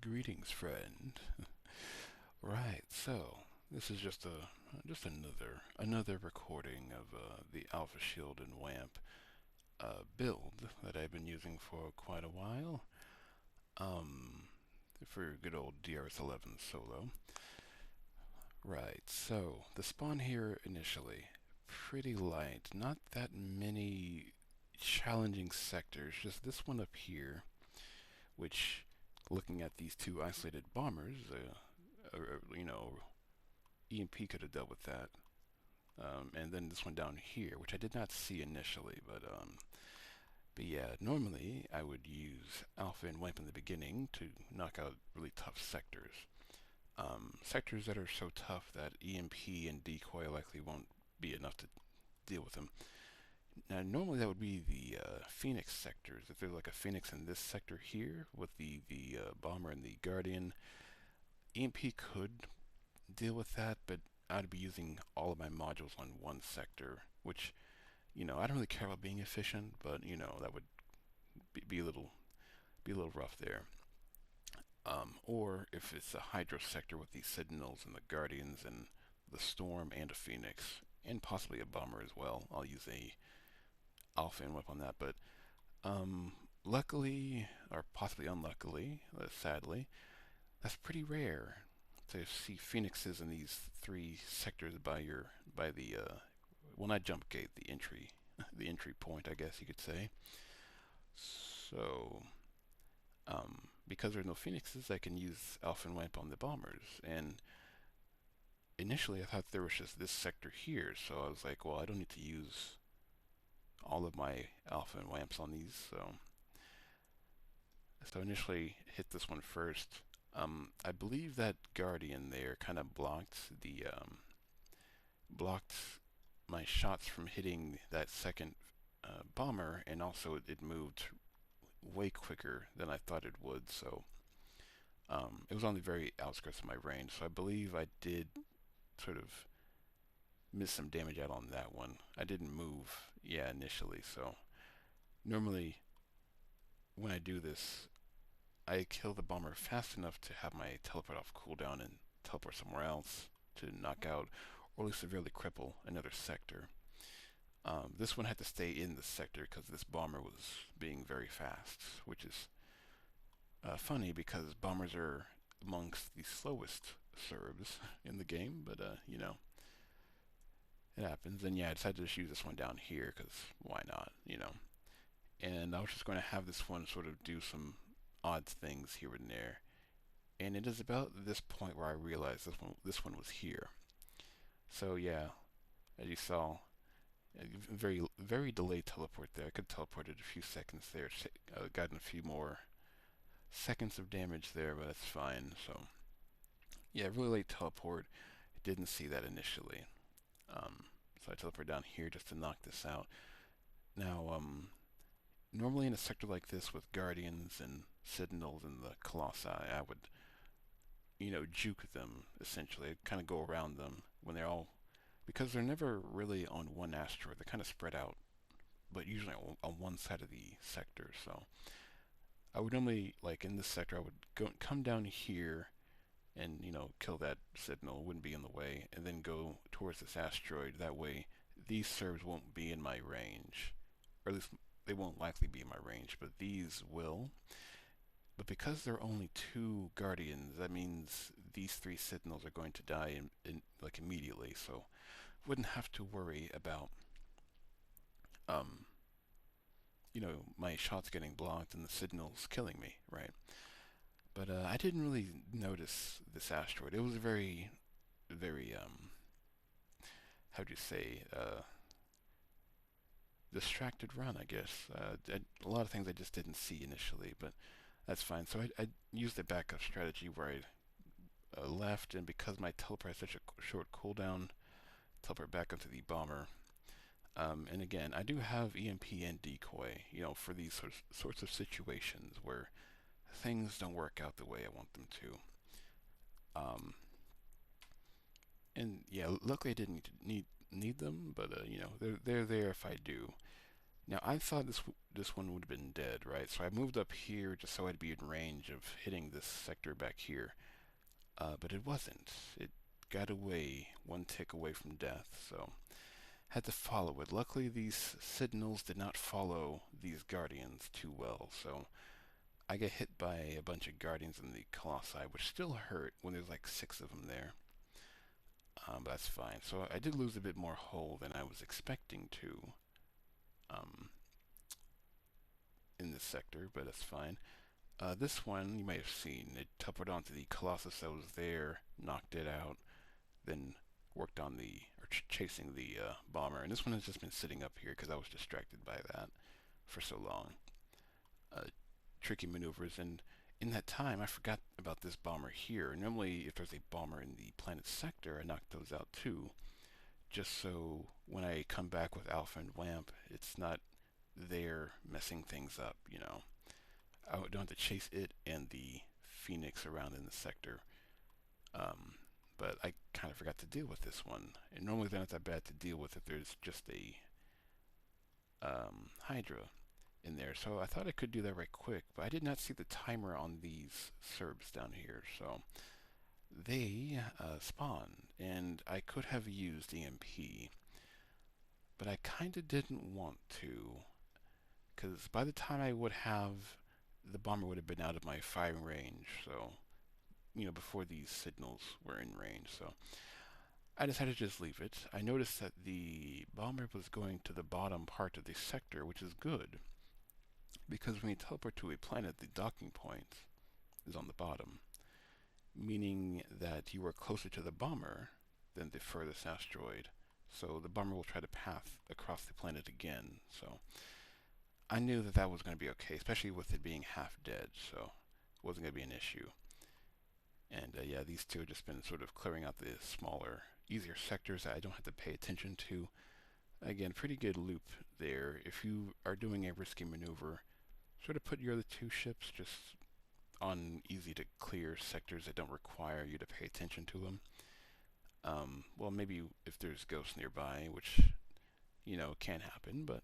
Greetings, friend. Right, so this is just another recording of the Alpha Shield and Wamp build that I've been using for quite a while. Um, for good old DRS11 solo. Right, so the spawn here initially pretty light, not that many challenging sectors, just this one up here, which, looking at these two isolated bombers, EMP could have dealt with that. And then this one down here, which I did not see initially, but yeah, normally I would use Alpha and Wamp in the beginning to knock out really tough sectors. Sectors that are so tough that EMP and decoy likely won't be enough to deal with them. Now, normally that would be the Phoenix sectors. If there's like a Phoenix in this sector here with the bomber and the Guardian, EMP could deal with that, but I'd be using all of my modules on one sector, which, I don't really care about being efficient, but that would be a little rough there. Or if it's a Hydro sector with the Sentinels and the Guardians and the Storm and a Phoenix and possibly a bomber as well, I'll use a Alpha and Whip on that. But luckily, or possibly unluckily, sadly, that's pretty rare to see phoenixes in these three sectors by the well, not jump gate, the entry the entry point, I guess you could say. So because there's no phoenixes, I can use Alpha and Wamp on the bombers. And initially I thought there was just this sector here, so I was like, well, I don't need to use all of my Alpha and Wamps on these. So initially hit this one first. I believe that Guardian there kind of blocked my shots from hitting that second bomber, and also it moved way quicker than I thought it would. So it was on the very outskirts of my range. So I believe I did sort of miss some damage out on that one. I didn't move, yeah, initially. So normally when I do this, I kill the bomber fast enough to have my teleport off cooldown and teleport somewhere else to knock out or at least severely cripple another sector. This one had to stay in the sector because this bomber was being very fast, which is funny because bombers are amongst the slowest Serbs in the game, but it happens. And yeah, I decided to just use this one down here because why not. And I was just going to have this one sort of do some odd things here and there. And it is about this point where I realized this one was here. So yeah, as you saw, a very very delayed teleport there. I could teleport it a few seconds there, gotten a few more seconds of damage there, but that's fine. So yeah, really late teleport. I didn't see that initially. So I teleport down here just to knock this out. Now, normally in a sector like this with Guardians and Sentinels and the Colossi, I would, juke them, essentially. I'd kind of go around them when they're all, because they're never really on one asteroid. They're kind of spread out, but usually on one side of the sector. So I would normally, like in this sector, I would come down here and, kill that Sentinel, wouldn't be in the way, and then go towards this asteroid. That way, these Serbs won't be in my range, or at least they won't likely be in my range, but these will. But because there are only two Guardians, that means these three Sentinels are going to die like immediately. So wouldn't have to worry about um, my shots getting blocked and the Sentinels killing me, right? But I didn't really notice this asteroid. It was a very, very how do you say, distracted run, I guess. A lot of things I just didn't see initially, but that's fine. So I used a backup strategy where I left, and because my teleport has such a short cooldown, teleport back up to the bomber. And again, I do have EMP and decoy, for these sorts of situations where things don't work out the way I want them to. Um, and yeah, luckily I didn't need them, but they're there if I do. Now I thought this one would have been dead, right? So I moved up here just so I'd be in range of hitting this sector back here. But it wasn't. It got away, one tick away from death, so had to follow it. Luckily, these signals did not follow these guardians too well, so I get hit by a bunch of guardians in the colossi, which still hurt when there's like 6 of them there. But that's fine. So I did lose a bit more hull than I was expecting to um, in this sector, but that's fine. This one, you may have seen, it toppled onto the colossus that was there, knocked it out, then worked on the, or chasing the bomber. And this one has just been sitting up here because I was distracted by that for so long. Tricky maneuvers, and in that time I forgot about this bomber here. Normally if there's a bomber in the planet sector, I knock those out too, just so when I come back with Alpha and Wamp, it's not there messing things up, you know. I don't have to chase it and the Phoenix around in the sector. Um, but I kind of forgot to deal with this one. And normally they're not that bad to deal with if there's just a Hydra in there. So I thought I could do that right quick, but I did not see the timer on these Serbs down here. So they spawned, and I could have used EMP, but I kind of didn't want to, because by the time I would have, the bomber would have been out of my firing range. So, you know, before these signals were in range. So I decided to just leave it. I noticed that the bomber was going to the bottom part of the sector, which is good, because when you teleport to a planet, the docking point is on the bottom, meaning that you are closer to the bomber than the furthest asteroid. So the bomber will try to path across the planet again. So I knew that that was going to be okay, especially with it being half dead, so it wasn't going to be an issue. And yeah, these two have just been sort of clearing out the smaller, easier sectors that I don't have to pay attention to. Again, pretty good loop there. If you are doing a risky maneuver, sort of put your other 2 ships just on easy to clear sectors that don't require you to pay attention to them. Well, maybe if there's ghosts nearby, which, you know, can happen, but,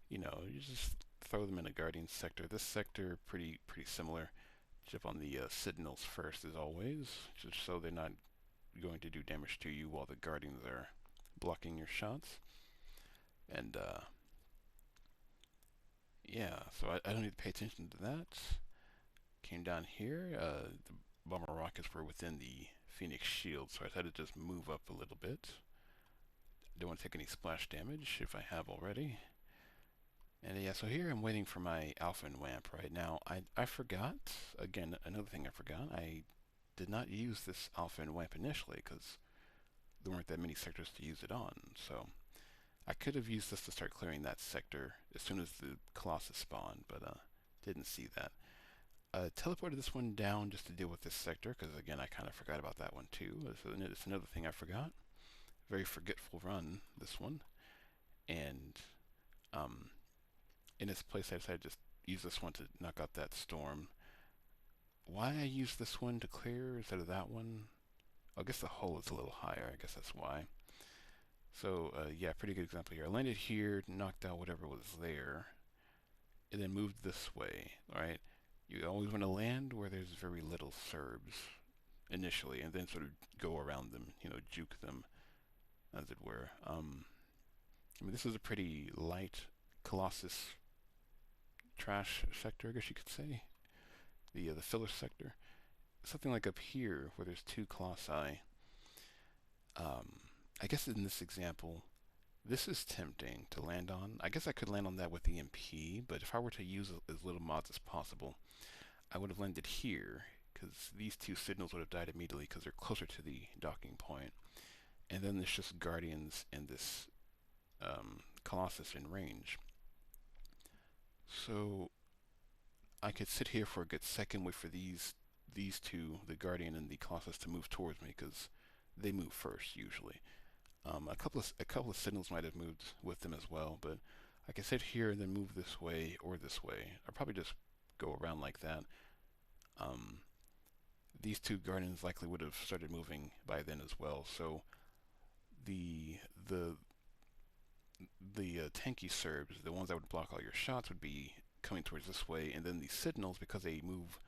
you know, you just throw them in a guardian sector. This sector, pretty similar. Jump on the Sentinels first, as always, just so they're not going to do damage to you while the guardians are blocking your shots. And, yeah, so I don't need to pay attention to that. Came down here, the bomber rockets were within the Phoenix shield, so I decided to just move up a little bit. Don't want to take any splash damage if I have already. And yeah, so here I'm waiting for my Alpha and Wamp right now. I forgot, again, another thing I forgot, I did not use this Alpha and Wamp initially because there weren't that many sectors to use it on. So I could have used this to start clearing that sector as soon as the Colossus spawned, but didn't see that. Teleported this one down just to deal with this sector, because again, I kind of forgot about that one too. So it's another thing I forgot. Very forgetful run, this one. And in its place, I decided to just use this one to knock out that storm. Why I use this one to clear instead of that one? I guess the hull is a little higher. I guess that's why. So yeah, pretty good example here. I landed here, knocked out whatever was there, and then moved this way. All right. You always want to land where there's very little Serbs initially, and then sort of go around them, you know, juke them, as it were. I mean, this is a pretty light Colossus trash sector, I guess you could say. The filler sector. Something like up here, where there's 2 colossi. I guess in this example, this is tempting to land on. I guess I could land on that with EMP, but if I were to use as little mods as possible, I would have landed here, because these 2 signals would have died immediately because they're closer to the docking point. And then there's just guardians and this Colossus in range. So I could sit here for a good second, wait for these 2, the guardian and the Colossus, to move towards me, because they move first usually. A couple of signals might have moved with them as well, but I can sit here and then move this way or this way. I'll probably just go around like that. These 2 guardians likely would have started moving by then as well. So the the tanky Serbs, the ones that would block all your shots, would be coming towards this way, and then the Sentinels, because they move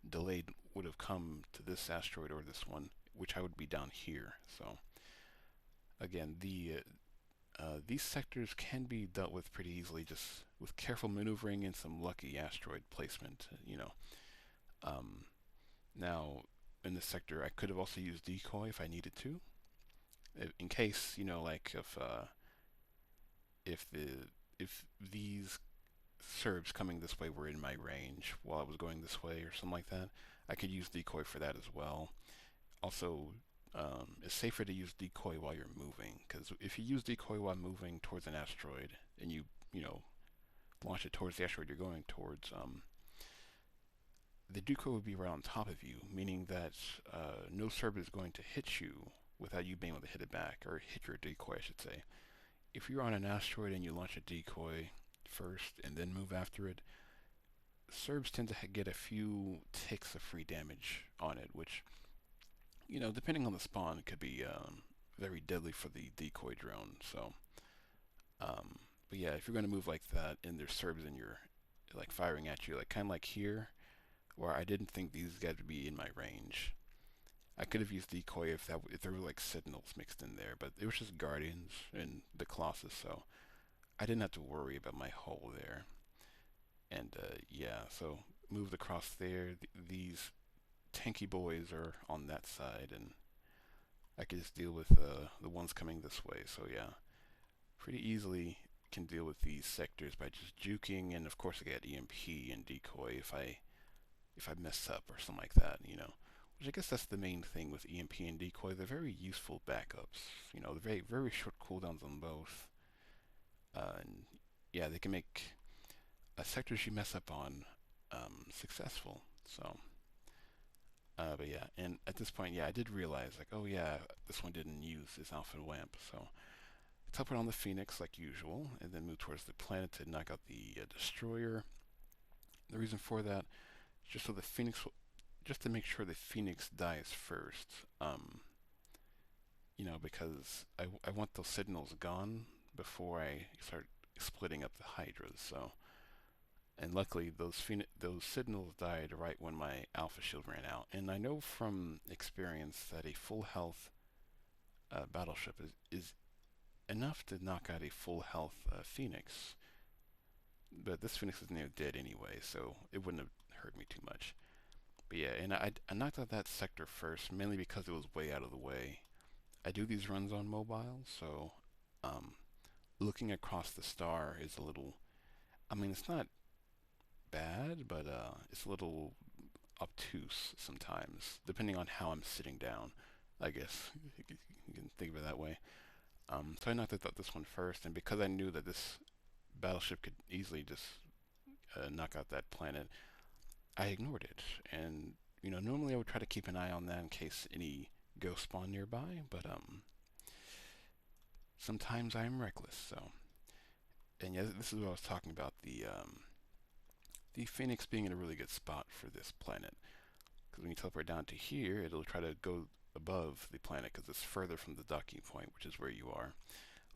delayed, would have come to this asteroid or this one, which I would be down here. So again, these sectors can be dealt with pretty easily, just with careful maneuvering and some lucky asteroid placement. Um, Now in this sector, I could have also used decoy if I needed to, in case like if the if these Serbs coming this way were in my range while I was going this way or something like that, I could use decoy for that as well. Also, it's safer to use decoy while you're moving, because if you use decoy while moving towards an asteroid and you know launch it towards the asteroid you're going towards, the decoy would be right on top of you, meaning that no Serb is going to hit you without you being able to hit it back, or hit your decoy, I should say. If you're on an asteroid and you launch a decoy first and then move after it, Serbs tend to get a few ticks of free damage on it, which, depending on the spawn, could be very deadly for the decoy drone. So, but yeah, if you're going to move like that and there's Serbs and you're like firing at you, like kind of like here, where I didn't think these guys would be in my range. I could have used decoy if there were like Sentinels mixed in there, but it was just Guardians and the Colossus, so I didn't have to worry about my hull there. And yeah, so moved across there. These tanky boys are on that side, and I could just deal with the ones coming this way. So yeah, pretty easily can deal with these sectors by just juking, and of course I get EMP and decoy if I mess up or something like that. Which I guess that's the main thing with EMP and decoy. They're very useful backups. They're very very short cooldowns on both, and yeah, they can make sectors you mess up on successful. So, but yeah, and at this point, yeah, I did realize like, oh yeah, this one didn't use this alpha Wamp, so teleport on the Phoenix like usual, and then move towards the planet to knock out the destroyer. The reason for that is just so the Phoenix, just to make sure the Phoenix dies first. Because I want those signals gone before I start splitting up the Hydras. So, and luckily those signals died right when my Alpha Shield ran out. And I know from experience that a full health battleship is enough to knock out a full health Phoenix. But this Phoenix is near dead anyway, so it wouldn't have hurt me too much. But yeah, and I knocked out that sector first, mainly because it was way out of the way. I do these runs on mobile, so um, looking across the star is a little. I mean, it's not bad, but it's a little obtuse sometimes, depending on how I'm sitting down. I guess you can think of it that way. So I knocked out this one first, and because I knew that this battleship could easily just knock out that planet, I ignored it. And normally I would try to keep an eye on that in case any ghosts spawn nearby, but sometimes I am reckless. So, and yeah, this is what I was talking about, the Phoenix being in a really good spot for this planet. Because when you teleport down to here, it'll try to go above the planet because it's further from the docking point, which is where you are.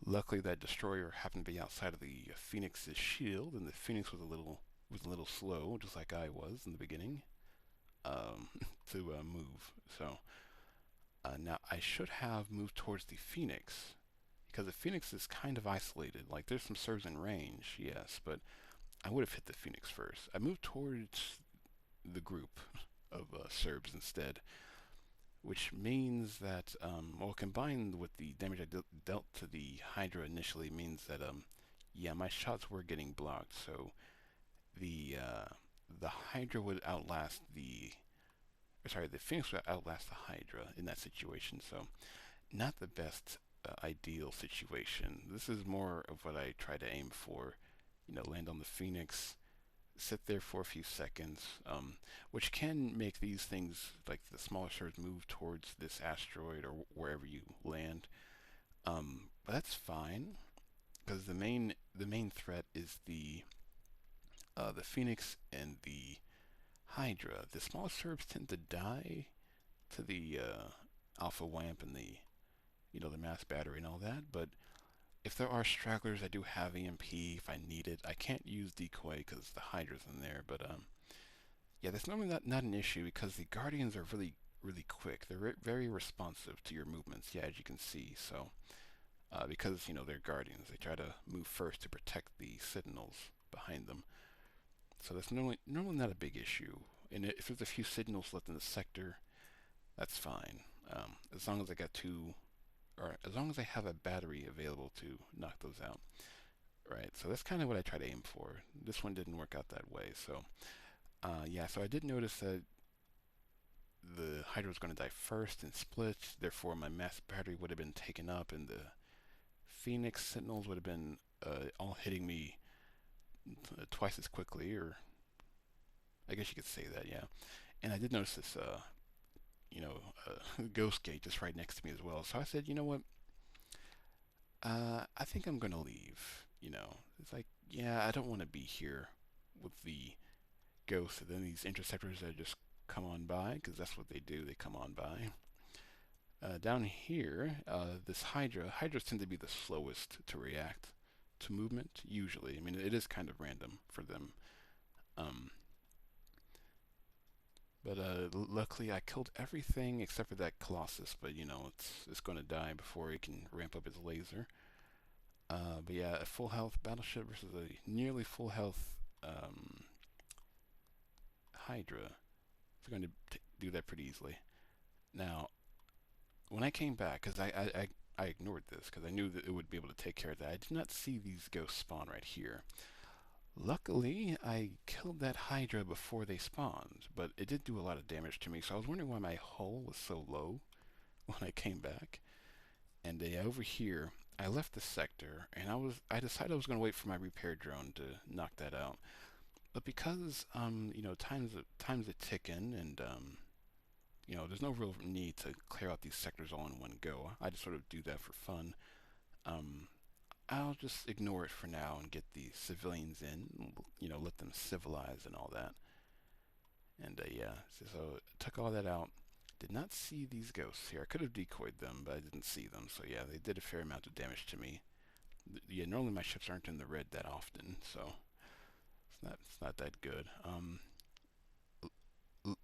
Luckily, that destroyer happened to be outside of the Phoenix's shield, and the Phoenix was a little slow, just like I was in the beginning, to move. So now I should have moved towards the Phoenix because the Phoenix is kind of isolated. Like there's some Serbs in range, yes, but I would have hit the Phoenix first. I moved towards the group of Serbs instead, which means that, well, combined with the damage I dealt to the Hydra initially, means that, yeah, my shots were getting blocked. So the Hydra would outlast the Phoenix would outlast the Hydra in that situation. So not the best ideal situation. This is more of what I try to aim for. Land on the Phoenix, sit there for a few seconds, which can make these things like the smaller stars move towards this asteroid or wherever you land. But that's fine because the main threat is the Phoenix and the Hydra. The small Serbs tend to die to the Alpha Wamp and the mass battery and all that, but If there are stragglers, I do have EMP if I need it. I can't use decoy because the Hydra's in there, but yeah, that's normally not an issue because the Guardians are really quick. They're very responsive to your movements. Yeah, as you can see. So because they're Guardians, they try to move first to protect the Sentinels behind them. So that's normally not a big issue. And if there's a few Sentinels left in the sector, that's fine. As long as I got two, or as long as I have a battery available to knock those out. Right. So that's kind of what I try to aim for. This one didn't work out that way. So yeah. So I did notice that the Hydra was going to die first and split. Therefore, my mass battery would have been taken up, and the Phoenix Sentinels would have been all hitting me twice as quickly, or I guess you could say that, yeah. And I did notice this, ghost gate just right next to me as well. So I said, you know what? I think I'm gonna leave. It's like, yeah, I don't want to be here with the ghosts and then these interceptors that just come on by, because that's what they do. They come on by. Down here, this Hydras tend to be the slowest to react to movement, usually. I mean, it is kind of random for them. Um, but luckily, I killed everything except for that Colossus. But it's going to die before it can ramp up its laser. But yeah, a full health battleship versus a nearly full health Hydra. It's going to do that pretty easily. Now, when I came back, because I ignored this because I knew that it would be able to take care of that. I did not see these ghosts spawn right here. Luckily, I killed that Hydra before they spawned, but it did do a lot of damage to me, so I was wondering why my hull was so low when I came back. And over here, I left the sector, and I decided I was going to wait for my repair drone to knock that out. But because time's a ticking, and there's no real need to clear out these sectors all in one go. I just sort of do that for fun. Um, I'll just ignore it for now and get the civilians in, let them civilize and all that. And yeah, so took all that out. Did not see these ghosts here. I could have decoyed them, but I didn't see them. So yeah, they did a fair amount of damage to me. Yeah, normally my ships aren't in the red that often, so it's not that good.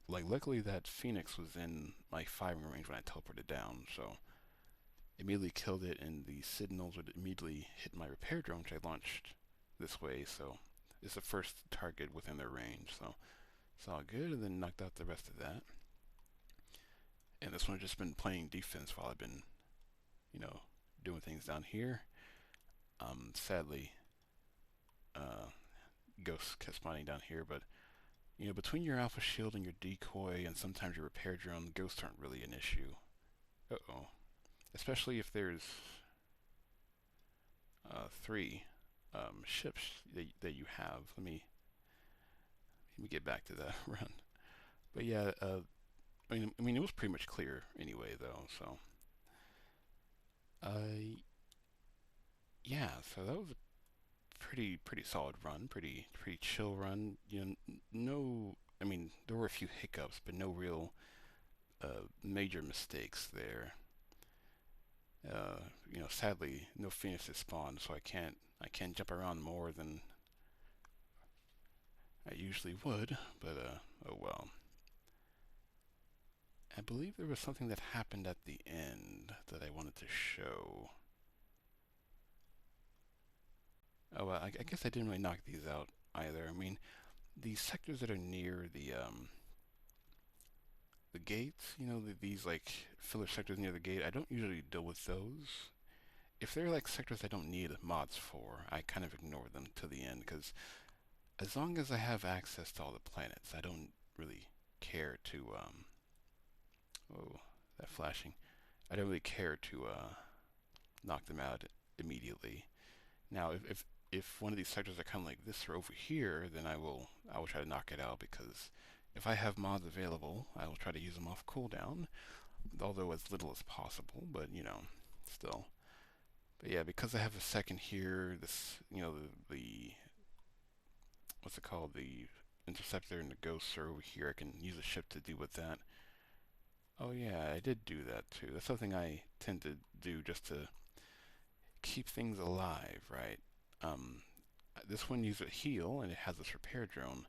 Like luckily that Phoenix was in my firing range when I teleported down, so immediately killed it, and the signals would immediately hit my repair drone, which I launched this way, so it's the first target within their range, so it's all good, and then knocked out the rest of that. And this one I've just been playing defense while I've been, you know, doing things down here. Sadly, uh, ghosts kept spawning down here, but between your alpha shield and your decoy and sometimes your repair drone, ghosts aren't really an issue. Uh-oh. Especially if there's three ships that you have. Let me get back to that run. But yeah, I mean, it was pretty much clear anyway, though. So, yeah. So that was a pretty solid run, pretty chill run. No. I mean, there were a few hiccups, but no real major mistakes there. Sadly, no Phoenixes spawned, so I can't jump around more than I usually would. But oh well. I believe there was something that happened at the end that I wanted to show. Oh, well, I guess I didn't really knock these out either. I mean, the sectors that are near the gates, these like filler sectors near the gate, I don't usually deal with those. If they're like sectors I don't need mods for, I kind of ignore them to the end because as long as I have access to all the planets, I don't really care to oh, that flashing. I don't really care to knock them out immediately. Now, if one of these sectors are kind of like this or over here, then I will try to knock it out because if I have mods available, I will try to use them off cooldown, although as little as possible. But still. But yeah, because I have a second here, this the what's it called, the interceptor and the ghosts are over here. I can use a ship to deal with that. Oh yeah, I did do that too. That's something I tend to do just to keep things alive, right? Um, this one uses a heal and it has this repair drone,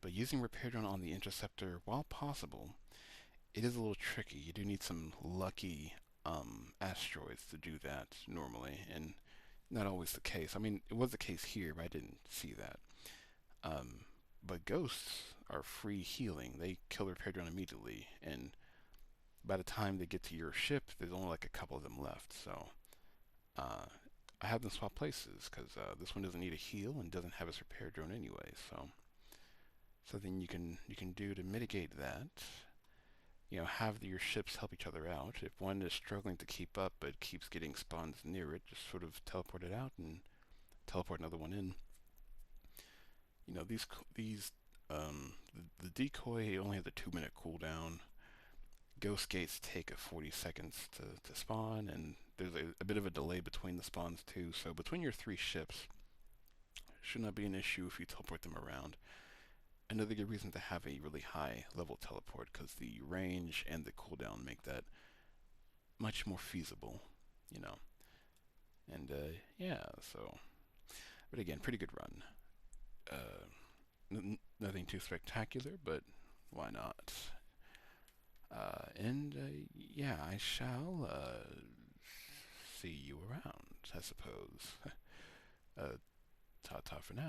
but using repair drone on the interceptor, while possible, it is a little tricky. You do need some lucky asteroids to do that normally, and not always the case. I mean, it was the case here, but I didn't see that. Um, but ghosts are free healing. They kill the repair drone immediately, and by the time they get to your ship, there's only like a couple of them left. So uh, I have them swap places because this one doesn't need a heal and doesn't have its repair drone anyway. So something you can do to mitigate that. Have your ships help each other out. If one is struggling to keep up but keeps getting spawns near it, just sort of teleport it out and teleport another one in. The decoy only has a 2-minute cooldown. Ghost gates take 40 seconds to spawn, and there's a bit of a delay between the spawns too. So between your three ships, should not be an issue if you teleport them around. Another good reason to have a really high level teleport, because the range and the cooldown make that much more feasible, you know. And yeah, so, but again, pretty good run. Nothing too spectacular, but why not? And yeah, I shall see you around, I suppose. Ta ta for now.